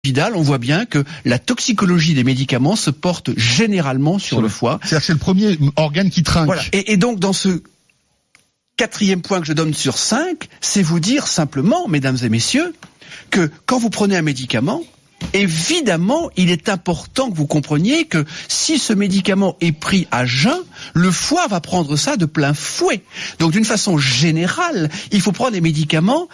Vidal, on voit bien que la toxicologie des médicaments se porte généralement sur le foie. C'est-à-dire que c'est le premier organe qui trinque. Voilà. Et donc, dans ce 4e point que je donne sur 5, c'est vous dire simplement, mesdames et messieurs, que quand vous prenez un médicament, évidemment, il est important que vous compreniez que si ce médicament est pris à jeun, le foie va prendre ça de plein fouet. Donc, d'une façon générale, il faut prendre des médicaments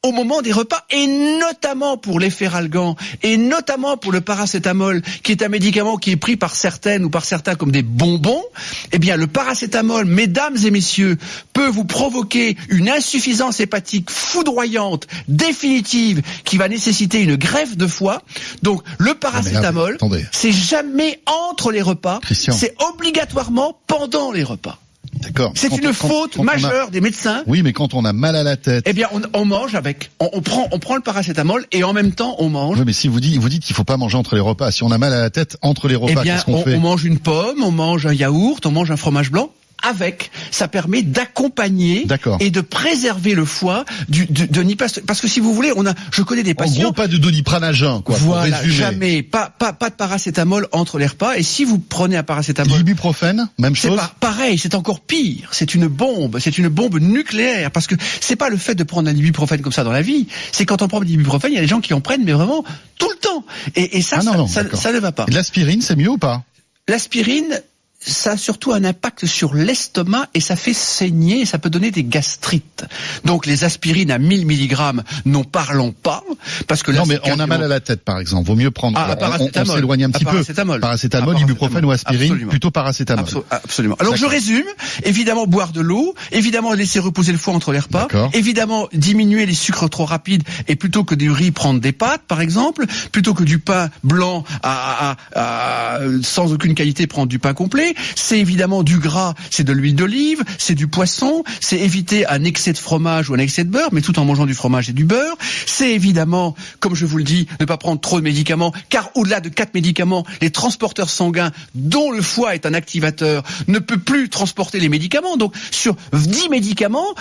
au moment des repas, et notamment pour les feralgan, et notamment pour le paracétamol, qui est un médicament qui est pris par certaines ou par certains comme des bonbons. Eh bien, le paracétamol, mesdames et messieurs, peut vous provoquer une insuffisance hépatique foudroyante, définitive, qui va nécessiter une greffe de foie. Donc, le paracétamol, c'est jamais entre les repas, c'est obligatoirement pendant les repas. D'accord. C'est une faute majeure des médecins. Oui, mais quand on a mal à la tête. Eh bien, on mange avec. On prend le paracétamol et en même temps on mange. Oui, mais si vous dites qu'il faut pas manger entre les repas. Si on a mal à la tête entre les repas, qu'est-ce qu'on fait ? On mange une pomme, on mange un yaourt, on mange un fromage blanc. Avec, ça permet d'accompagner et de préserver le foie parce que si vous voulez, je connais des patients. En gros, pas de Doliprane à jeun, quoi. Voilà, jamais, pas de paracétamol entre les repas. Et si vous prenez un paracétamol, l'ibuprofène, même chose. C'est pareil, c'est encore pire. C'est une bombe nucléaire parce que c'est pas le fait de prendre un ibuprofène comme ça dans la vie. C'est quand on prend de l'ibuprofène, il y a des gens qui en prennent, mais vraiment tout le temps. Et ça ne va pas. L'aspirine, c'est mieux ou pas ? L'aspirine, ça a surtout un impact sur l'estomac et ça fait saigner et ça peut donner des gastrites. Donc les aspirines à 1000 mg, n'en parlons pas, parce que là, non, mais on a mal à la tête, par exemple. Vaut mieux prendre. On s'éloigne un petit peu. Paracétamol, ibuprofène ou aspirine, absolument. Plutôt paracétamol. Absolument. Alors je résume. Évidemment, boire de l'eau. Évidemment, laisser reposer le foie entre les repas. Évidemment, diminuer les sucres trop rapides et plutôt que du riz, prendre des pâtes, par exemple. Plutôt que du pain blanc sans aucune qualité, prendre du pain complet. C'est évidemment du gras, c'est de l'huile d'olive, c'est du poisson, c'est éviter un excès de fromage ou un excès de beurre, mais tout en mangeant du fromage et du beurre. C'est évidemment, comme je vous le dis, ne pas prendre trop de médicaments, car au-delà de 4 médicaments, les transporteurs sanguins, dont le foie est un activateur, ne peut plus transporter les médicaments. Donc, sur 10 médicaments,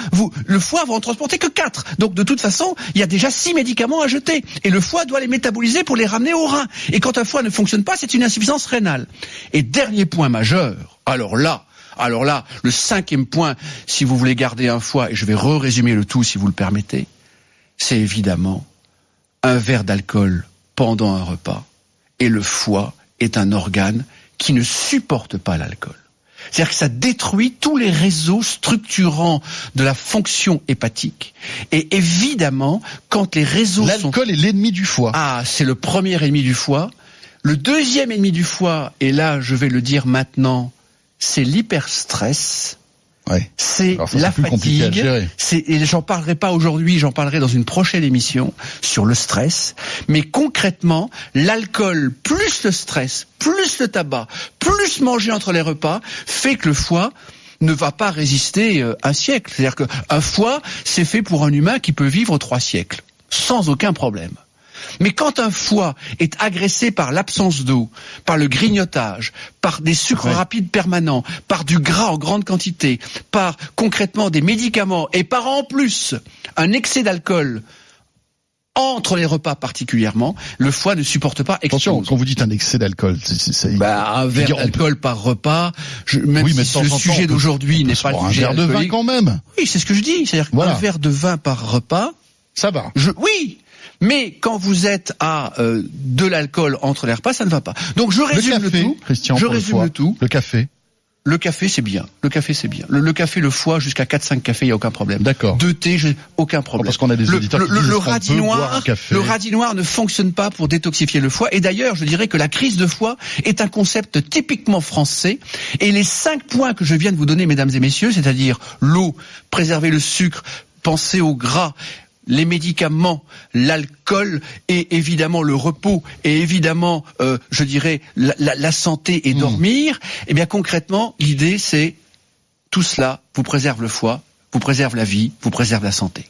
le foie va en transporter que 4. Donc, de toute façon, il y a déjà 6 médicaments à jeter. Et le foie doit les métaboliser pour les ramener au rein. Et quand un foie ne fonctionne pas, c'est une insuffisance rénale. Et dernier point majeur, alors là, le 5e point, si vous voulez garder un foie, et je vais résumer le tout si vous le permettez, c'est évidemment un verre d'alcool pendant un repas. Et le foie est un organe qui ne supporte pas l'alcool. C'est-à-dire que ça détruit tous les réseaux structurants de la fonction hépatique. Et évidemment, quand les réseaux L'alcool est l'ennemi du foie. Ah, c'est le premier ennemi du foie. Le deuxième ennemi du foie, et là je vais le dire maintenant, c'est l'hyperstress, c'est la fatigue, et j'en parlerai pas aujourd'hui, j'en parlerai dans une prochaine émission sur le stress, mais concrètement, l'alcool plus le stress, plus le tabac, plus manger entre les repas, fait que le foie ne va pas résister un siècle. C'est-à-dire qu'un foie, c'est fait pour un humain qui peut vivre 3 siècles, sans aucun problème. Mais quand un foie est agressé par l'absence d'eau, par le grignotage, par des sucres rapides permanents, par du gras en grande quantité, par concrètement des médicaments et par en plus un excès d'alcool entre les repas particulièrement, le foie ne supporte pas. Attention, quand vous dites un excès d'alcool, un verre d'alcool par repas, même si le sujet d'aujourd'hui n'est pas le sujet un verre de vin quand même. Oui, c'est ce que je dis, c'est-à-dire qu'un verre de vin par repas, ça va. Oui. Mais quand vous êtes à de l'alcool entre les repas, ça ne va pas. Donc je résume le tout. Christian, je résume le tout. Le café. Le café, c'est bien. Le café, c'est bien. Le café, le foie, jusqu'à 4-5 cafés, il n'y a aucun problème. D'accord. 2 thés, aucun problème. Parce qu'on a des auditeurs qui disent le radis noir ne fonctionne pas pour détoxifier le foie. Et d'ailleurs, je dirais que la crise de foie est un concept typiquement français. Et les 5 points que je viens de vous donner, mesdames et messieurs, c'est-à-dire l'eau, préserver le sucre, penser au gras, les médicaments, l'alcool et évidemment le repos et évidemment, je dirais, la santé et dormir, eh bien concrètement, l'idée c'est tout cela vous préserve le foie, vous préserve la vie, vous préserve la santé.